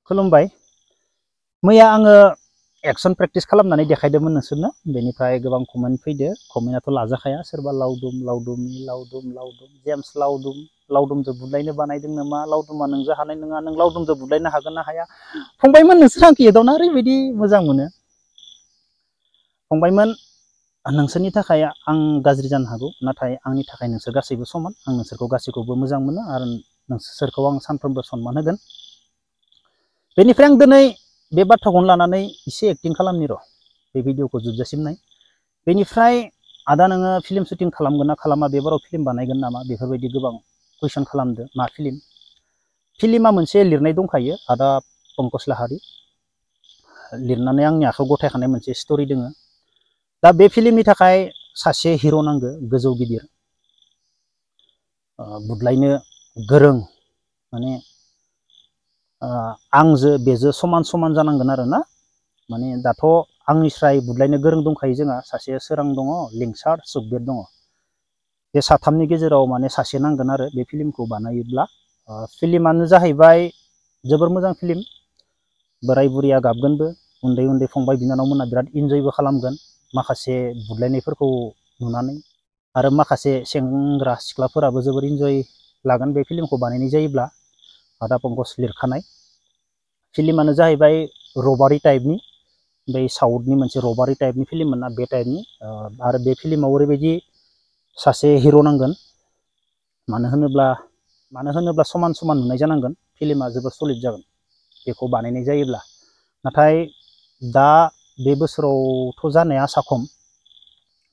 खुलुमबाय। मैया आङो एक्सन प्रेक्टिस खालामनानै देखायदोंमोन नोंसोरनो, बेनिफ्राय गोबां कमेन्ट फैदो। कमेन्टआथ' लाजाखाया, सोरबा लावदुम लावदुमि लावदुम लावदुम जेम्स लावदुम, लावदुमजों बुलायनो बानायदों नामा, लावदुमा नोंजों हानाय नङा, नों लावदुमजों बुलायनो हागोन ना हाया। फंबायमोन, नोंसोर आंखौ एदावना ओरैबायदि मोजां मोनो। फंबायमोन, नोंसोरनि थाखाय आं गाज्रि जानो हागौ, नाथाय आंनि थाखाय नोंसोर गासैबो समान। आं नोंसोरखौ गासैखौबो मोजां मोनो आरो नोंसोरखौ आं सानफ्रोमबो सनमान होगोन। बेनिफ्राय आं दिनै बे बाथ्राखौनो लानानै एसे एक्टिं खालामनि र', बे भिडिअखौ जोबजासिम नाय। बेनिफ्राय आदा नोङो फिल्म शुटिं खालामगोन ना खालामा, बेबाराव फिल्म बानायगोन नामा, बेफोरबायदि गोबां कुइसन खालामदो। मा फिल्म? फिल्मा मोनसे लिरनाय दंखायो, आदा पंकज लाहारी लिरनानै आंनि आखायाव गथायखानाय मोनसे स्ट'रि दोङो। दा बे फिल्मनि थाखाय सासे हिर' नांगो, गोजौ गिदिर, बुदलायनो गोरों, माने आंजो बेजो समान समान जानांगोन आरो ना। माने दाथ' आंनिस्राय बुदलायनो गोरों दंखायो जोंहा, सासे सोरां दङ, लिंसार, सुकबिर दङ। बे साथामनि गेजेराव माने सासे नांगोन आरो बे फिल्मखौ बानायोब्ला। फिल्मानो जाहैबाय जोबोर मोजां फिल्म। बोराय बुरिया गाबगोनबो, उन्दै उन्दै फंबाय बिनानावमोना बिराद इन्जयबो खालामगोन माखासे बुदलायनायफोरखौ नुनानै, आरो माखासे सेंग्रा सिख्लाफोराबो जोबोर इन्जय लागोन बे फिल्मखौ बानायनाय जायोब्ला। आदा पंकज लिरखानाय फिल्मानो जाहैबाय रबारि टाइपनि, बै साउथनि मोनसे रबारि टाइपनि फिल्ममोन ना, बे टाइपनि। आरो बे फिल्माव ओरैबायदि सासे हिर' नांगोन, मानो होनोब्ला समान समान नुनाय जानांगोन, फिल्मा जोबोर सलिड जागोन बेखौ बानायनाय जायोब्ला। नाथाय दा बे बोसोरावथ' जानाया आसा खम,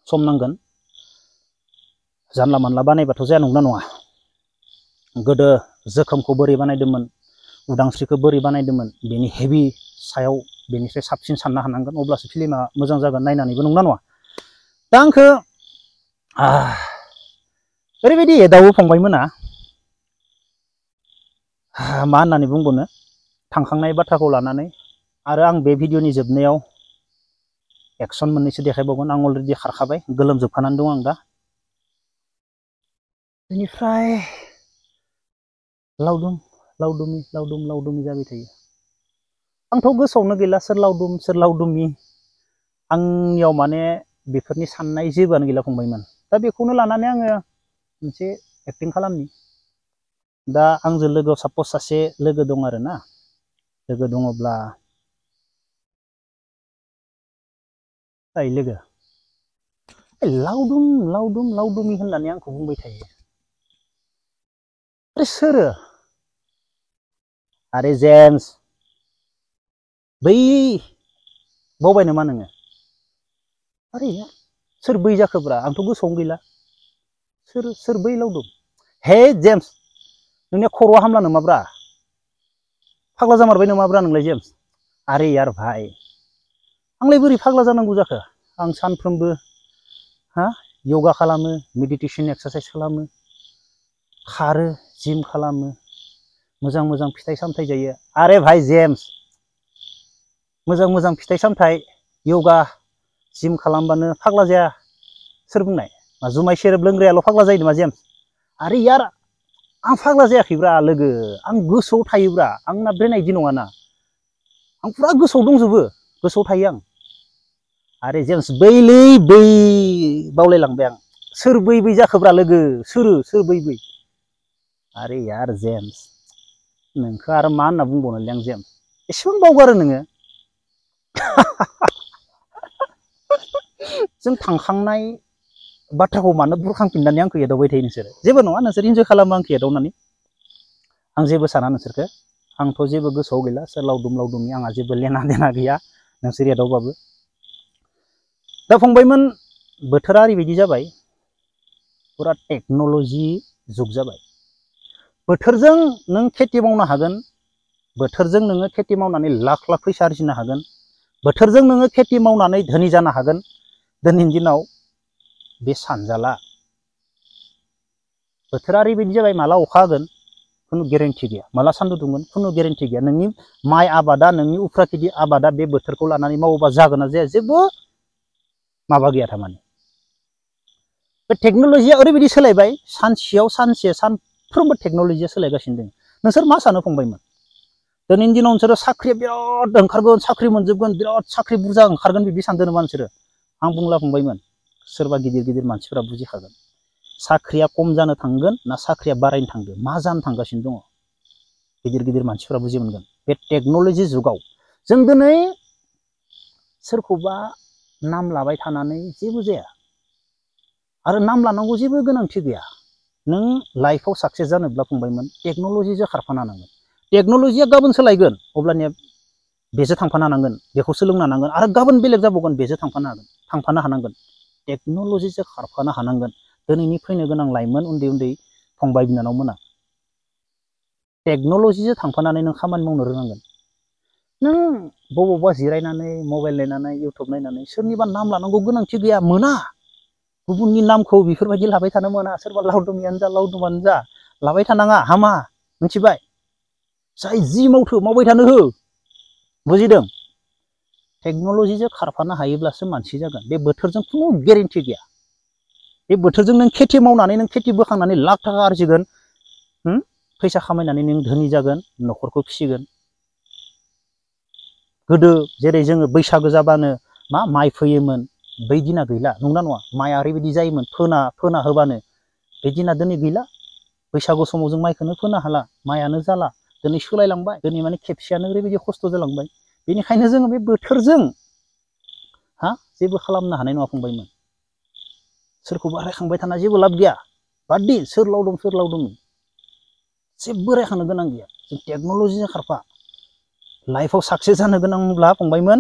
सम नांगोन। जानला मानला बानायबाथ' जाया, नंगौना नङा? गोदो जोखोमखौ बोरै बानायदोंमोन, उदांस्रिखौ बोरै बानायदोंमोन, बेनि हेभि सायाव बेनिफ्राय साबसिन साननो हानांगोन, अब्लासो फिल्मा मोजां जागोन नायनानैबो, नंगौना नङा? दा आंखौ ओरैबायदि एदावो फंबायमोना, मा होननानै बुंबावनो, थांखांनाय बाथ्राखौ लानानै। आरो आं बे भिडिअनि जोबनायाव एक्सन मोननैसो देखायबावगोन। आं अलरेडि खारखाबाय, गोलोमजोबखानानै दं आं दा। बेनिफ्राय लावदुम लावदुमि लावदुम लावदुमि जाबाय थायो। आंथ' गोसोआवनो गैला सोर लावदुम सोर लावदुमि, आंनियाव माने बेफोरनि साननाय जेबोआनो गैला फंबायमोन। दा बेखौनो लानानै आङो मोनसे एक्टिं खालामनि। दा आंजों लोगोआव सापस सासे लोगो दं आरो ना, लोगो दङब्ला लोगो लावदुम लावदुम लावदुमि होननानै आंखौ बुंबाय थायो। आरे सोरो? आरे जेम्स, बै बावबाय नामा नोङो? आरे सोर बै जाखोब्रा, आंथ' गोसोआवनो गैला। सोर बै लावदुम? हे जेम्स, नोंनिया खर'आ हामला नामाब्रा? फाग्ला जामारबाय नामाब्रा नोंलाय जेम्स? आरे यार भाई, आंलाय बोरै फाग्ला जानांगौ जाखो? आं सानफ्रोमबो यगा खालामो, मेडिटेसन एक्सारसाइस खालामो, खारो, जिम खालामो, मोजां मोजां फिथाइ सामथाइ जायो। आरे भाई जेम्स, मोजां मोजां फिथाइ सामथाइ, यगा, जिम खालामबानो फाग्ला जाया? सोर बुंनाय? मा जुमाय सेरेब लोंग्रायाल' फाग्ला जायो नामा जेम्स? आरे यार, आं फाग्ला जायाखैब्रा लोगो, आं गोसोआव थायोब्रा, आंना ब्रेना इदि नङाना, आं फुरा गोसोआव दंजोबो, गोसोआव थायो आं। आरे जेम्स, बैलै बै, बावलायलांबाय आं। सोर बै जाखोब्रा लोगो, सोर बै? आरे यार जेम्स, नोंखौ आरो मा होनना बुंबावनोलै आं जेम्स, एसेबां बावगारो नोङो? जों थांखांनाय बाथ्राखौ मानो बुरखांफिननानै आंखौ एदावबाय थायो नोंसोरो? जेबो नङा, नोंसोर इन्जय खालामो आंखौ एदावनानै, आं जेबो साना नोंसोरखो। आंथ' जेबो गोसोआव गैला सोर लावदुम लावदुमनि, आंहा जेबो लेना देना गैया नोंसोर एदावबाबो। दा फंबायमोन, बोथोरा ओरैबायदि जाबाय, फुरा टेक्न'लजि जुग जाबाय। बोथोरजों नों खेथि मावनो हागोन, बोथोरजों नोङो खेथि मावनानै लाख लाख फैसा आरजिनो हागोन, बोथोरजों नोङो खेथि मावनानै धोनि जानो हागोन। दिनैनि दिनाव बे सानजाला। बोथोरा ओरैबायदि जाबाय, माला अखा होगोन खुनु गेरेन्टि गैया, माला सान्दुं दुंगोन खुनु गेरेन्टि गैया। नोंनि माइ आबादा, नोंनि उफ्रा खेथि आबादा बे बोथोरखौ लानानै मावोबा जागोन ना जाया, जेबो माबा गैया थारमाने। बे टेक्न'लजिया ओरैबायदि सोलायबाय, सानसेयाव सानसे सानफ्रोमबो टेक्न'लजिया सोलायगासिनो दङ। नोंसोर मा सानो फंबायमोन? दिनैनि दिनाव नोंसोरो साख्रिया बिराद ओंखारगोन साख्रि मोनजोबगोन बिराद साख्रि बुरजा ओंखारगोन बिदि सानदों नामा नोंसोरो आं बुंला फंबायमोन सोरबा गिदिर गिदिर मानसिफोरा बुजिखागोन साख्रिया खम जानो थांगोन ना साख्रिया बारायनो थांगोन मा जानो थांगासिनो दङ गिदिर गिदिर मानसिफोरा बुजि मोनगोन बे टेक्न'लजि जुगाव जों दिनै सोरखौबा नाम लाबाय थानानै जेबो जाया आरो नाम लानांगौ जेबो गोनांथि गैया नों लाइफआव साक्सेस जानोब्ला फंबायमोन टेक्न'लजिजों खारफानो हानांगोन टेक्न'लजिया गाबोन सोलायगोन अब्लानिया बेजों थांफानो हानांगोन बेखौ सोलोंनो हानांगोन आरो गाबोन बेलेग जाबावगोन बेजों थांफानो हानांगोन टेक्न'लजिजों खारफानो हानांगोन दिनैनि फैनो गोनां लाइमोन उन्दै उन्दै फंबाय बिनानावमोना टेक्न'लजिजों थांफानानै नों खामानि मावनो रोंनांगोन नों बबावबा जिरायनानै मबाइल नायनानै इउटुब नायनानै सोरनिबा नाम लानांगौ गोनांथि गैया मोना गुबुननि नामखौ बेफोरबायदि लाबाय थानो मोना सोरबा लावदुमानो जा लाबाय थानाङा हामा मिथिबाय जाय जि मावथो मावबाय थानो हो बुजिदों टेक्न'लजिजों खारफानो हायोब्लासो मानसि जागोन बे बोथोरजों खुनु गेरेन्टि गैया बे बोथोरजों नों खेथि मावनानै नों खेथि बोखांनानै लाख थाखा आरजिगोन फैसा खामायनानै नों धोनि जागोन न'खरखौ फिसिगोन गोदो जेरै जोङो बैसागो जाबानो माइ फोयोमोन बै दिना गैला नंगौना नङा माइआ ओरैबायदि जायोमोन फोना होबानो बे दिना दिनै गैला बैसागु समाव जों माइखौनो फोनो हाला माइआनो जाला दिनै सोलायलांबाय दिनै माने खेबसेयानो ओरैबायदि खस्थ' जालांबाय बेनिखायनो जोङो बे बोथोरजों जेबो खालामनो हानाय नङा फंबायमोन सोरखौबा रायखांबाय थाना जेबो लाब गैया बाददि सोर लावदुम जेबो रायखांनो गोनां गैया जों टेक्न'लजिजों खारफा लाइफआव साक्सेस जानो गोनांब्ला फंबायमोन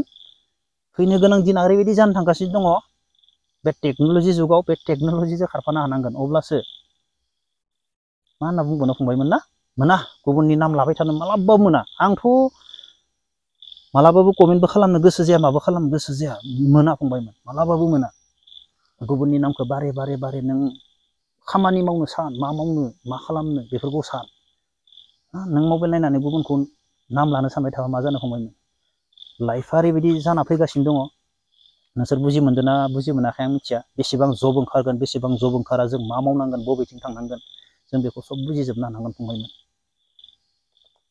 फैनो गोनां दिना ओरैबायदि जानो थांगासिनो दङ बे टेक्न'लजि जुगाव बे टेक्न'लजिजों खारफानो हानांगोन अब्लासो मा होनना बुंबावनो फंबायमोन ना मोना गुबुननि नाम लाबाय थानो मालाबाबो मोना आंथ' मालाबाबो कमेन्टबो खालामनो गोसो जाया माबो खालामनो गोसो जाया मोना फंबायमोन मालाबाबो मोना गुबुननि नामखौ बारे बारे नों खामानि मावनो सान मा मावनो मा खालामनो बेफोरखौ सान नों मबाइल नायनानै गुबुनखौ नाम लानो सानबाय थाबा मा जानो फंबायमोन लाइफआ ओरैबायदि जाना फैगासिनो दङ नोंसोर बुजि मोनदों ना बुजि मोनाखै आं मिथिया बेसेबां जब ओंखारगोन बेसेबां जब ओंखारा जों मा मावनांगोन बबेथिं थांनांगोन जों बेखौ सब बुजिजोबनो हानांगोन फंबायमोन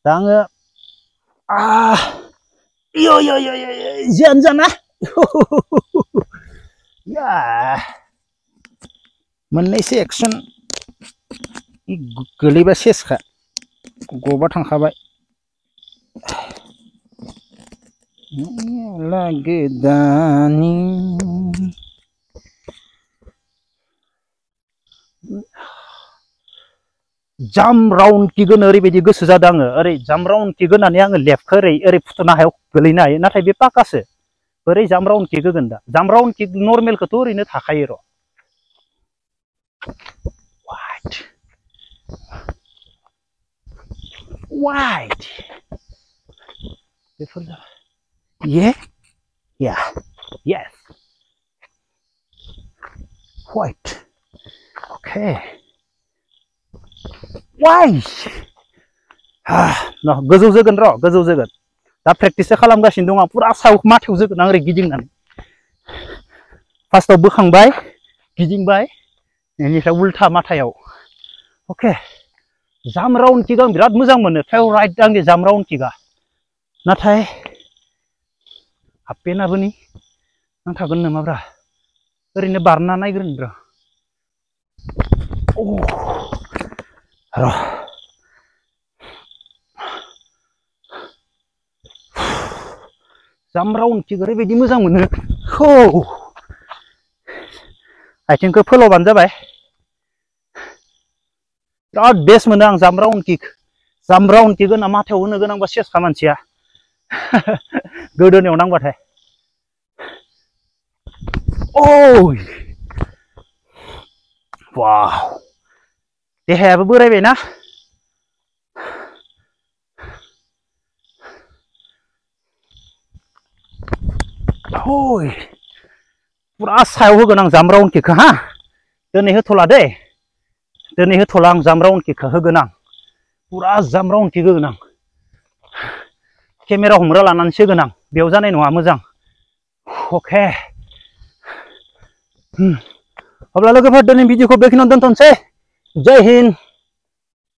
दा आङो जियानो जाना मोननैसो एक्सन गोलैबा सेसखा गबा थांखाबाय लागोदानि जाम राउन्ड किगोन ओरैबायदि गोसो जादों आङो ओरै जाम राउन्ड किक होनानै आङो लेफ्टखौ ओरै फुथुनो हायाव गोलैनो हायो नाथाय बे पाकासो बोरै जाम राउन्ड किक होगोन दा जाम राउन्ड किक नर्मेलखौथ' ओरैनो थाखायो र' वाइट बेफोर yes white okay वाइट गोजौ जोगोन र' गोजौ जोगोन दा प्रेक्टिससो खालामगासिनो दं आं पुरा सायाव माथायाव जोगोन आं ओरै गिदिंनानै फार्स्टआव बोखांबाय गिदिंबाय बेनिफ्राय उल्था माथायाव अके जाम राउन्ड किक आं बिराद मोजां मोनो फेभराइट आंनि जाम राउन्ड किकआ नाथाय हाबपेनाबोनि नांथागोन नामाब्रा ओरैनो बारना नायग्रोनि र' जाम राउन्ड किक ओरैबायदि मोजां मोनो आथिंखौ फोलावबानो जाबाय बिराद बेस्ट मोनो आं जाम राउन्ड किक होना माथायाव होनो गोनांबा सेसखा मानसिया गोदोनायाव नांबाथाय वाव देहायाबो बोरायबायना पुरा सायाव होगोन आं जाम राउन्ड किकखौ दिनै होथ'ला दे दिनै होथ'ला आं जाम राउन्ड किकखौ होगोन आं पुरा जाम राउन्ड किक होगोन आं केमेरा हमग्रा लानानैसो होगोन आं बेयाव जानाय नङा मोजां अके अब्ला लोगोफोर दिनै भिडिअखौ बेखिनियावनो दोनथ'नोसै जय हिन्द